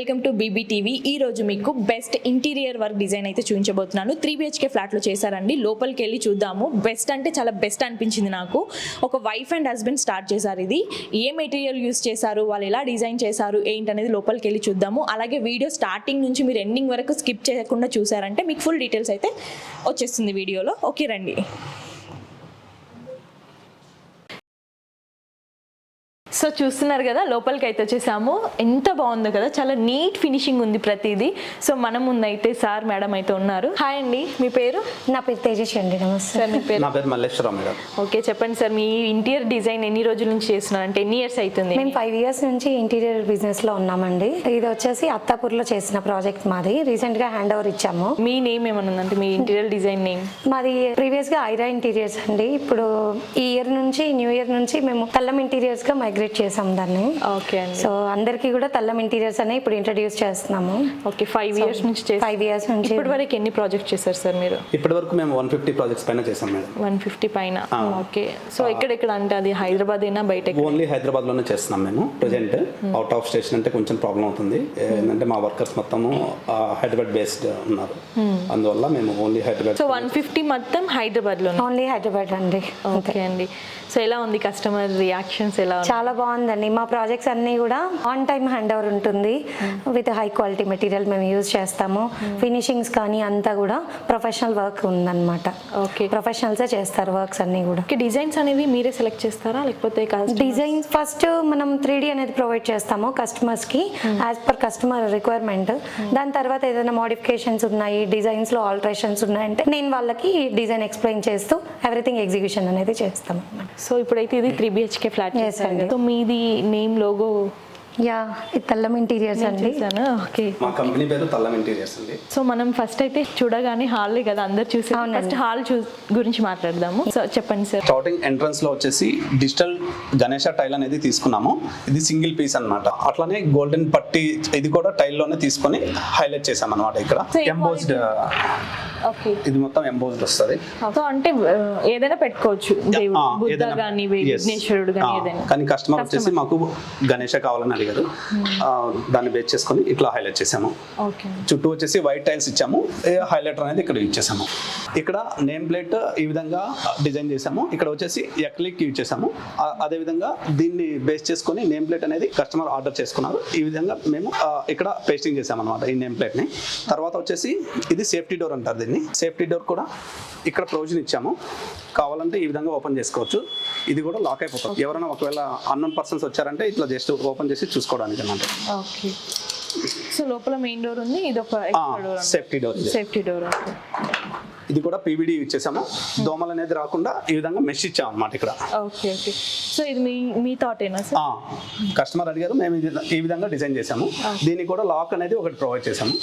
Welcome to బీబీటీవీ. ఈ రోజు మీకు బెస్ట్ ఇంటీరియర్ వర్క్ డిజైన్ అయితే చూపించబోతున్నాను. 3 BHK ఫ్లాట్లో చేశారండి. లోపలికి వెళ్ళి చూద్దాము. బెస్ట్ అంటే చాలా బెస్ట్ అనిపించింది నాకు. ఒక వైఫ్ అండ్ హస్బెండ్ స్టార్ట్ చేశారు. ఇది ఏ మెటీరియల్ యూస్ చేశారు, వాళ్ళు ఎలా డిజైన్ చేశారు ఏంటనేది లోపలికి వెళ్ళి చూద్దాము. అలాగే వీడియో స్టార్టింగ్ నుంచి మీరు ఎండింగ్ వరకు స్కిప్ చేయకుండా చూసారంటే మీకు ఫుల్ డీటెయిల్స్ అయితే వచ్చేస్తుంది వీడియోలో. ఓకే రండి. సో చూస్తున్నారు కదా, లోపలికి అయితే వచ్చేసాము. ఎంత బాగుందో కదా, చాలా నీట్ ఫినిషింగ్ ఉంది ప్రతిదీ. సో మన ముందు అయితే సార్ మేడం అయితే ఉన్నారు. హాయ్ అండి, మీ పేరు? నా పేరు తేజస్వి అండి. నమస్తే సార్, మీ పేరు? నా పేరు మల్లేశ్వరరావు మేడం. ఓకే చెప్పండి సార్, మీ ఇంటీరియర్ డిజైన్ ఎన్ని రోజుల నుంచి చేస్తున్నారు? అంటే ఎన్ని ఇయర్స్ అవుతుంది? మేము 5 years నుంచి ఇంటీరియర్ బిజినెస్ లో ఉన్నామండి. ఇది వచ్చేసి అత్తాపూర్లో చేసిన ప్రాజెక్ట్ మాది. రీసెంట్ గా హ్యాండ్ ఓవర్ ఇచ్చాము. మీ నేమ్ ఏమన్నా ఉందంటే మీ ఇంటీరియర్ డిజైన్ నేమ్? మాది ప్రీవియస్ గా ఐరా ఇంటీరియర్స్ అండి. ఇప్పుడు ఈ ఇయర్ నుంచి న్యూ ఇయర్ నుంచి మేము తల్లం ఇంటీరియర్స్ గా మైగ్రేట్ చేసాం దాన్ని. ఓకే అండి. సో అందరికి కూడా తల్లం ఇంటీరియర్స్ అనే ఇప్పుడు ఇంట్రడ్యూస్ చేస్తున్నాము. ఓకే, 5 years నుంచి 5 years నుంచి. ఇప్పటి వరకు ఎన్ని ప్రాజెక్ట్ చేశారు సార్ మీరు? ఇప్పటి వరకు మేము 150 ప్రాజెక్ట్స్ పైన చేసాం మేడం. 150 పైన. ఓకే. సో ఎక్కడెక్కడ అంటే అది హైదరాబాద్ అయినా బయట? ఓన్లీ హైదరాబాద్ లోనే చేస్తున్నాం మేము ప్రెజెంట్. అవుట్ ఆఫ్ స్టేషన్ అంటే కొంచెం ప్రాబ్లం అవుతుంది. ఏంటంటే మా వర్కర్స్ మొత్తము హైదరాబాద్ బేస్డ్ ఉన్నారు. అందువల్ల మేము ఓన్లీ హైదరాబాద్. సో 150 మొత్తం హైదరాబాద్ లో? ఓన్లీ హైదరాబాద్ అండి. ఓకే అండి. సో ఎలా ఉంది కస్టమర్ రియాక్షన్స్? ఎలా? చాలా బాగుందండి. మా ప్రాజెక్ట్స్ అన్నీ కూడా ఆన్ టైమ్ హ్యాండ్ ఓవర్ ఉంటుంది. విత్ హై క్వాలిటీ మెటీరియల్ మేము యూజ్ చేస్తాము. ఫినిషింగ్స్ కానీ అంతా కూడా ప్రొఫెషనల్ వర్క్ ఉందన్నమాట. ఓకే, ప్రొఫెషనల్సే చేస్తారు వర్క్స్ అన్నీ కూడా. డిజైన్స్ అనేవి మీరే సెలెక్ట్ చేస్తారా లేకపోతే? డిజైన్స్ ఫస్ట్ మనం 3D అనేది ప్రొవైడ్ చేస్తాము కస్టమర్స్ కి యాజ్ పర్ కస్టమర్ రిక్వైర్మెంట్. దాని తర్వాత ఏదైనా మోడిఫికేషన్స్ ఉన్నాయి, డిజైన్స్ లో ఆల్టరేషన్స్ ఉన్నాయంటే నేను వాళ్ళకి డిజైన్ ఎక్స్ప్లెయిన్ చేస్తూ ఎవ్రీథింగ్ ఎగ్జిక్యూషన్ అనేది చేస్తాము. సో ఇప్పుడైతే ఇది 3 BHK ఫ్లాట్. సో మీది నేమ్ లోగో? యా, ఇది తల్లం ఇంటీరియర్స్ అండి. ఓకే, మా కంపెనీ పేరు తల్లం ఇంటీరియర్స్ అండి. సో మనం ఫస్ట్ అయితే చూడగానే హాల్ కదా అందరు చూసి, ఫస్ట్ హాల్ గురించి మాట్లాడదాము. సో చెప్పండి సార్. స్టార్టింగ్ ఎంట్రన్స్ లో వచ్చేసి డిజిటల్ గణేష టైల్ అనేది తీసుకున్నాము. ఇది సింగిల్ పీస్ అన్నమాట. అట్లానే గోల్డెన్ పట్టి ఇది కూడా టైల్ లోనే తీసుకొని హైలైట్ చేసాం అన్నమాట. ఇక్కడ ఎంబోస్డ్, ఓకే, ఇది మొత్తం ఎంబోస్డ్ వస్తుంది. సో అంటే ఏదైనా పెట్టుకోవచ్చు, దేవుడు, బుద్ధ గానీ విఘ్నేశ్వరుడు గానీ ఏదైనా. కానీ కస్టమర్ వచ్చేసి మాకు గణేష కావాలని అడిగారు. దాన్ని బేస్ చేసుకొని ఇట్లా హైలైట్ చేసాము. ఓకే, చుట్టూ వచ్చేసి వైట్ టైల్స్ ఇచ్చాము. హైలైటర్ అనేది ఇక్కడ యూజ్ చేసాము. ఇక్కడ నేమ్ ప్లేట్ ఈ విధంగా డిజైన్ చేసాము. ఇక్కడ వచ్చేసి ఎక్లిక్ యూజ్ చేసాము. అదే విధంగా దీన్ని బేస్ చేసుకొని నేమ్ ప్లేట్ అనేది కస్టమర్ ఆర్డర్ చేసుకున్నారు. ఈ విధంగా మేము ఇక్కడ పేస్టింగ్ చేసాము అనమాట ఈ నేమ్ ప్లేట్ ని. తర్వాత వచ్చేసి ఇది సేఫ్టీ డోర్ అంటారు దీన్ని. సేఫ్టీ డోర్ కూడా ఇక్కడ ప్రొవిజన్ ఇచ్చాము. కావాలంటే ఈ విధంగా ఓపెన్ చేసుకోవచ్చు. ఇది కూడా లాక్ అయిపోతుంది. ఎవరైనా ఒకవేళ అన్నోన్ పర్సన్స్ వచ్చారంటే ఇట్లా జస్ట్ ఓపెన్ చేసి చూసుకోవడానికి అన్నమాట. ఓకే. సో లోపల మెయిన్ డోర్ ఉంది, ఇది ఒక సేఫ్టీ డోర్. Safety door. ఇది కూడా పీవీడీ యూజ్ చేసాము. దోమలు అనేది రాకుండా ఈ విధంగా మెష్ ఇచ్చాము అన్నమాట ఇక్కడ. Okay okay. సో ఇది మీ థాటేనా సార్? కస్టమర్ అడిగారు, మేము ఈ విధంగా డిజైన్ చేసాము. దీనికి కూడా లాక్ అనేది ఒకటి ప్రొవైడ్ చేసాము.